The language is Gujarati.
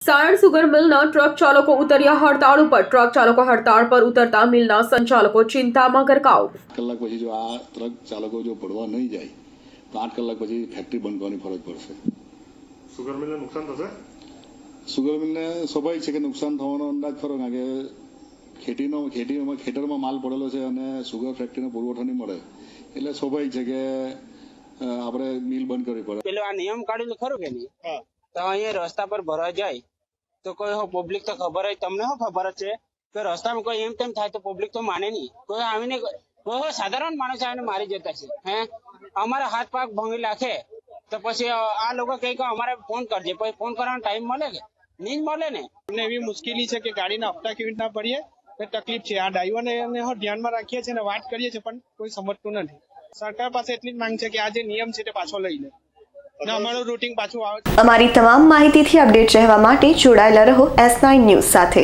સાયણ સુગર મિલના ટ્રક ચાલકો ઉતર્યા હડતાળ ઉપર। ટ્રક ચાલકો હડતાળ પર ઉતરતા મિલના સંચાલકો ચિંતામાં ગરકાવ। કલાક પછી જો આ ટ્રક ચાલકો જો ભરવા નહીં જાય તો 8 કલાક પછી ફેક્ટરી બંધ કરવાની ફરજ પડશે। સુગર મિલને નુકસાન થશે? સુગર મિલને સ્વાભાવિક છે કે નુકસાન થવાનો અંદાજ ખરો, કારણ કે ખેતરમાં માલ પડેલો છે અને સુગર ફેક્ટરીનો પુરવઠો નહીં મળે એટલે સ્વાભાવિક છે કે આપણે મિલ બંધ કરવી પડે। પેલું આ નિયમ કાઢેલું ખરું કે નહીં, તો અહીંયા રસ્તા પર ભરવા જાય તો કોઈ પબ્લિક તો ખબર હોય, તમને શું ખબર જ છે કે રસ્તામાં કોઈ એમ તેમ થાય તો પબ્લિક તો માને નહીં। કોઈ આવીને કોઈ સાધારણ માણસ આવીને મારી જતા છે। અમારા હાથ પગ ભાંગી નાખે તો પછી આ લોકો કહે કે અમારે ફોન કરજે, પછી ફોન કરવાનો ટાઈમ મળે કે નહીં મળે ને। અમને એવી મુશ્કેલી છે કે ગાડીના હપ્તા કેવી રીતના ભરીએ એ તકલીફ છે। આ ડ્રાઈવરને ધ્યાનમાં રાખીએ છીએ અને વાત કરીએ છીએ પણ કોઈ સમજતું નથી। સરકાર પાસે એટલી જ માંગ છે કે આ જે નિયમ છે તે પાછો લઈ લે અને અમારું રૂટિંગ પાછું આવે। અમારી તમામ માહિતીથી અપડેટ રહેવા માટે જોડાયેલા રહો S9 ન્યૂઝ સાથે।